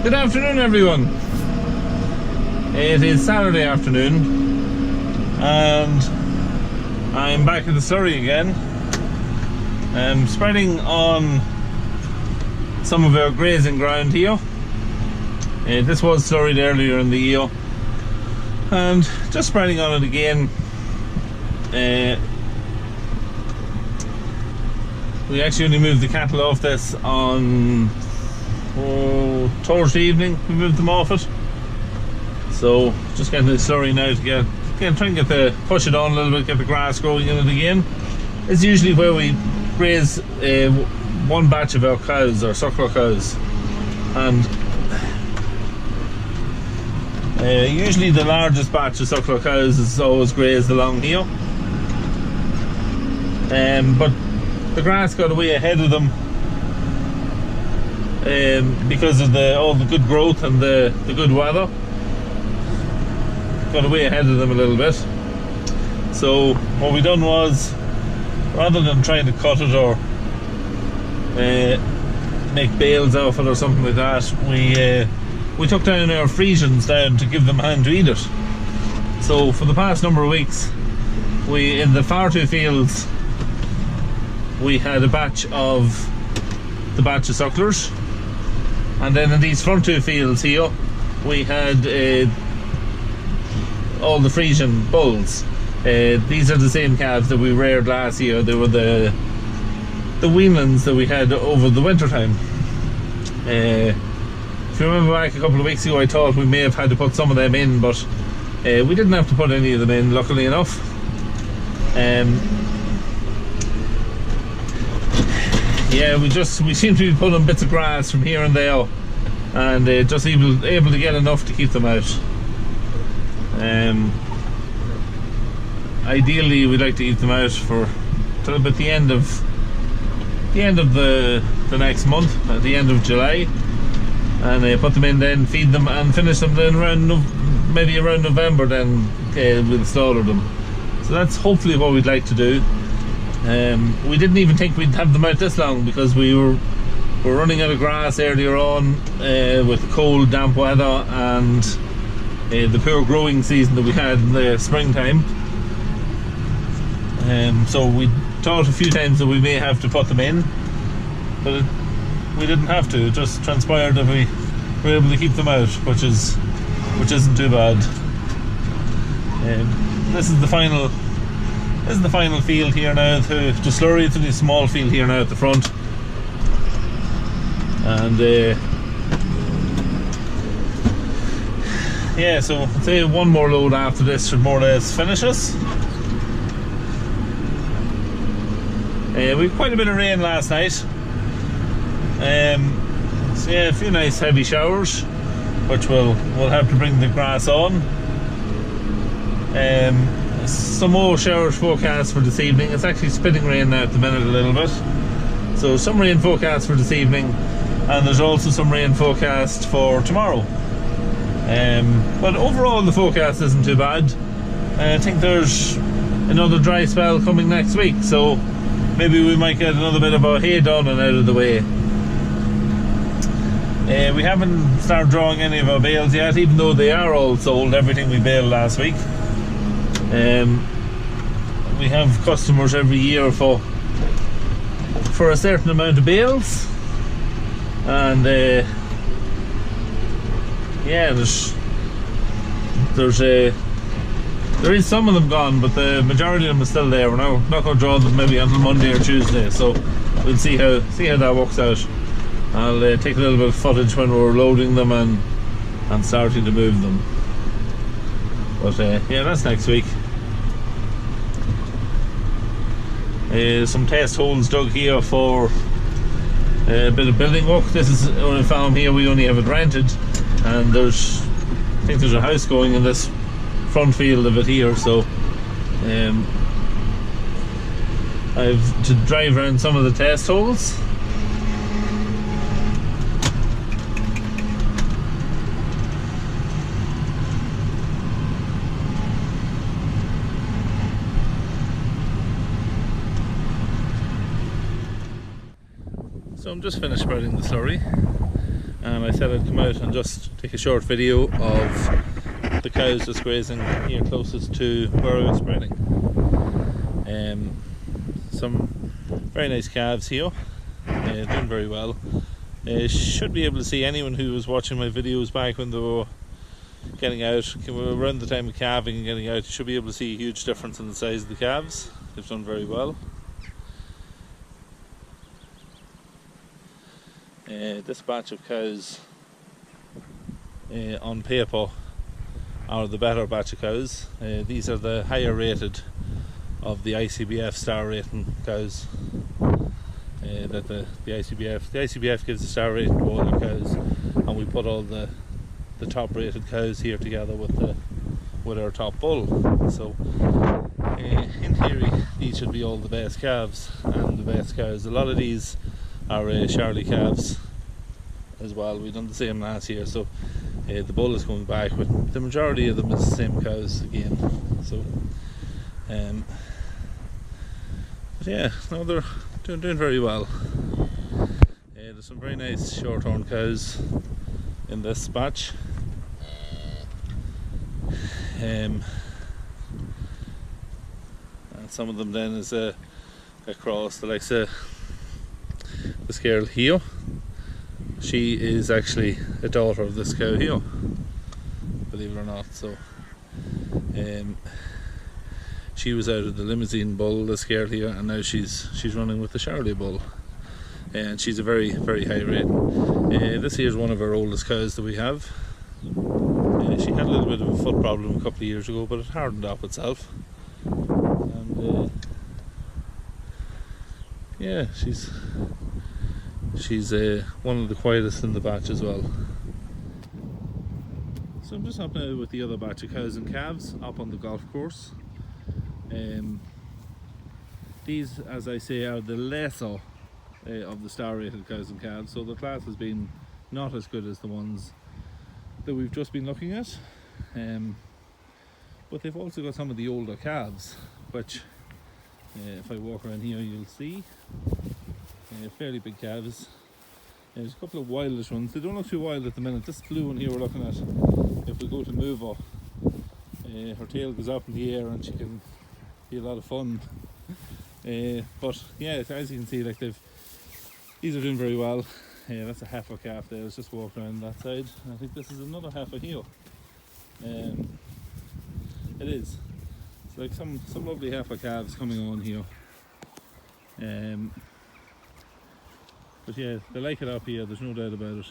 Good afternoon, everyone. It is Saturday afternoon and I'm back at the Slurry again. I'm spreading on some of our grazing ground here. This was slurried earlier in the year and just spreading on it again. We actually only moved the cattle off this on Thursday evening. We moved them off it, so just getting the slurry now to try and push it on a little bit, get the grass growing in it again. It's usually where we graze one batch of our cows, our suckler cows, and usually the largest batch of suckler cows is always grazed along here, but the grass got away ahead of them because of all the good growth and the good weather. Got away ahead of them a little bit. So what we done was, rather than trying to cut it or make bales off it or something like that, we took down our Friesians down to give them a hand to eat it. So for the past number of weeks, in the far two fields, we had a batch of sucklers, and then in these front two fields here we had all the Friesian bulls. These are the same calves that we reared last year. They were the weanlings that we had over the winter time. If you remember back a couple of weeks ago, I thought we may have had to put some of them in, but we didn't have to put any of them in, luckily enough. Yeah, we seem to be pulling bits of grass from here and there, and just able to get enough to keep them out. Ideally, we'd like to eat them out till about the end of the next month, at the end of July, and put them in, then feed them and finish them then maybe around November. Then we'll slaughter them. So that's hopefully what we'd like to do. We didn't even think we'd have them out this long, because we were running out of grass earlier on with the cold, damp weather and the poor growing season that we had in the springtime. So we thought a few times that we may have to put them in, but we didn't have to. It just transpired that we were able to keep them out, which isn't too bad. This is the final field here now to Slurry. It's a small field here now at the front, and yeah, so I'd say one more load after this should more or less finish us. We had quite a bit of rain last night, so yeah, a few nice heavy showers, which will have to bring the grass on. Some more showers forecast for this evening. It's actually spitting rain now at the minute a little bit, so some rain forecast for this evening, and there's also some rain forecast for tomorrow. But overall the forecast isn't too bad. I think there's another dry spell coming next week, so maybe we might get another bit of our hay done and out of the way. We haven't started drawing any of our bales yet, even though they are all sold, everything we baled last week. We have customers every year for a certain amount of bales, and yeah, there is some of them gone, but the majority of them are still there. We're now not going to draw them maybe until Monday or Tuesday, so we'll see how that works out. I'll take a little bit of footage when we're loading them and starting to move them. But yeah, that's next week. Some test holes dug here for a bit of building work. This is on a farm here, we only have it rented, and I think there's a house going in this front field of it here, so I've to drive around some of the test holes. So I'm just finished spreading the slurry. and I said I'd come out and just take a short video of the cows just grazing here closest to where I was spreading. Some very nice calves here, doing very well. Should be able to see anyone who was watching my videos back when they were getting out, around the time of calving and getting out, you should be able to see a huge difference in the size of the calves. They've done very well. This batch of cows on paper are the better batch of cows. These are the higher rated of the ICBF star rating cows. That the ICBF gives a star rating to all their cows, and we put all the top rated cows here together with our top bull. So in theory these should be all the best calves and the best cows. A lot of these are Charlie calves as well. We've done the same last year, so the bull is coming back, but the majority of them is the same cows again. So but yeah, no, they're doing very well. There's some very nice short-horn cows in this batch. And some of them then is across the likes of this girl here. She is actually a daughter of this cow here, believe it or not. So she was out of the limousine bull, this girl here, and now she's running with the Charlie bull, and she's a very, very high rating. This here is one of our oldest cows that we have. She had a little bit of a foot problem a couple of years ago, but it hardened up itself, and yeah, she's one of the quietest in the batch as well. So I'm just up now with the other batch of cows and calves up on the golf course. These, as I say, are the lesser of the star rated cows and calves, so the class has been not as good as the ones that we've just been looking at, but they've also got some of the older calves, which if I walk around here you'll see fairly big calves. There's a couple of wildish ones. They don't look too wild at the minute. This blue one here we're looking at, if we go to move her, her tail goes up in the air and she can be a lot of fun. But yeah, as you can see, like these are doing very well. That's a heifer calf there. Let's just walk around that side. I think this is another heifer here. It is. It's like some lovely heifer calves coming on here. But yeah, they like it up here, there's no doubt about it.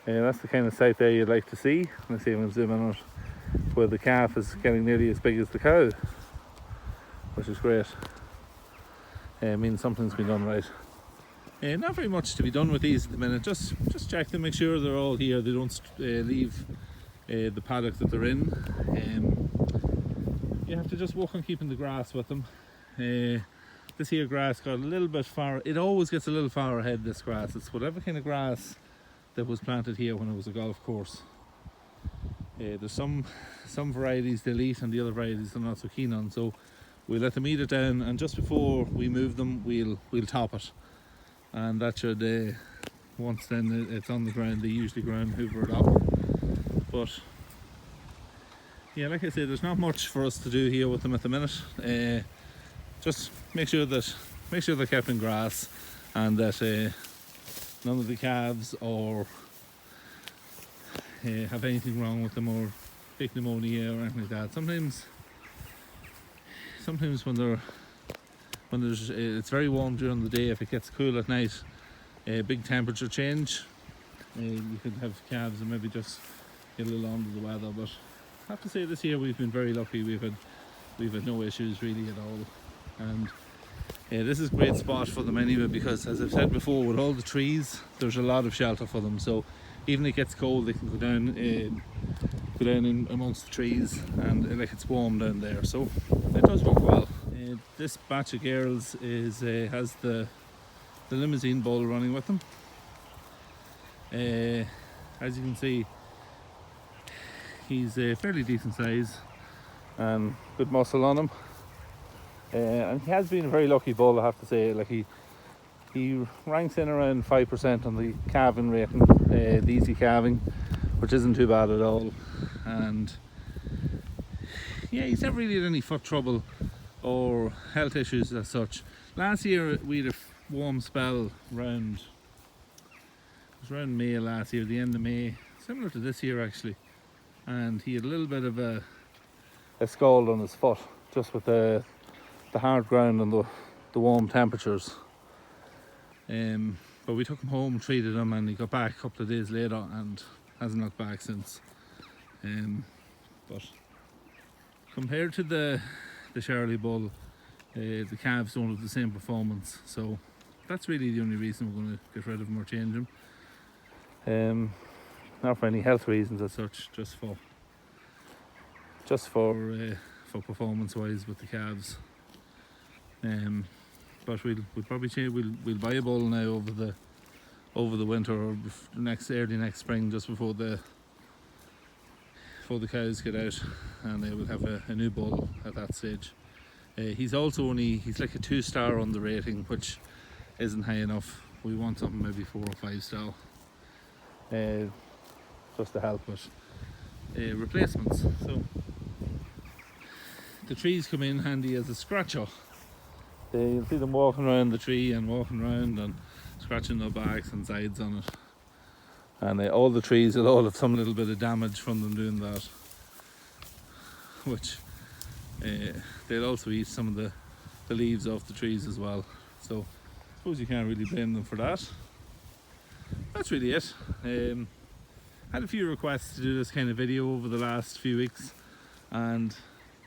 That's the kind of sight there you'd like to see. Let's see if I can zoom in on it, where the calf is getting nearly as big as the cow, which is great. It means something's been done right. Not very much to be done with these at the minute. Just check them, make sure they're all here. They don't leave the paddock that they're in. You have to just work on keeping the grass with them. This here grass got a little bit far. It always gets a little far ahead, this grass. It's whatever kind of grass that was planted here when it was a golf course. There's some varieties they'll eat and the other varieties they're not so keen on. So we'll let them eat it down, and just before we move them we'll top it. And that should, once then it's on the ground, they usually ground hoover it up. But yeah, like I said, there's not much for us to do here with them at the minute. Just make sure they're kept in grass, and that none of the calves or have anything wrong with them, or big pneumonia or anything like that. Sometimes when it's very warm during the day, if it gets cool at night, big temperature change, you could have calves and maybe just get a little under the weather. But I have to say, this year we've been very lucky. We've had no issues really at all. And this is a great spot for them anyway, because as I've said before, with all the trees there's a lot of shelter for them, so even if it gets cold they can go down in amongst the trees, and like it's warm down there, so it does work well. This batch of girls has the limousine bull running with them. As you can see, he's a fairly decent size and good muscle on him. And he has been a very lucky bull, I have to say. Like he ranks in around 5% on the calving rating, the easy calving, which isn't too bad at all. And yeah, he's never really had any foot trouble or health issues as such. Last year we had a warm spell around, it was around May last year, the end of May, similar to this year actually, and he had a little bit of a scald on his foot, just with the hard ground and the warm temperatures. But we took him home, treated him, and he got back a couple of days later and hasn't looked back since. But compared to the Shirley bull, the calves don't have the same performance, so that's really the only reason we're going to get rid of him or change him. Not for any health reasons as such, just for performance wise with the calves. But we'll probably change. We'll buy a bull now over the winter or early next spring, just before the cows get out, and we'll have a new bull at that stage. He's like a 2-star on the rating, which isn't high enough. We want something maybe 4 or 5 star, just to help with replacements. So the trees come in handy as a scratcher. You'll see them walking around the tree and walking around and scratching their backs and sides on it. And all the trees will all have some little bit of damage from them doing that, which they'll also eat some of the leaves off the trees as well. So I suppose you can't really blame them for that. That's really it. Had a few requests to do this kind of video over the last few weeks, and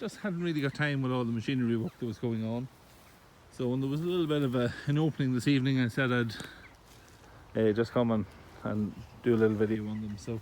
just hadn't really got time with all the machinery work that was going on. So when there was a little bit of an opening this evening, I said I'd just come and do a little video on them. So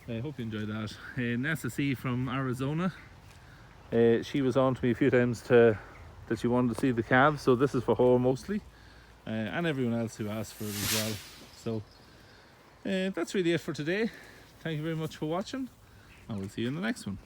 I hope you enjoyed that. Nessa C from Arizona, she was on to me a few times that she wanted to see the calves, so this is for her mostly, and everyone else who asked for it as well. So that's really it for today. Thank you very much for watching, and we'll see you in the next one.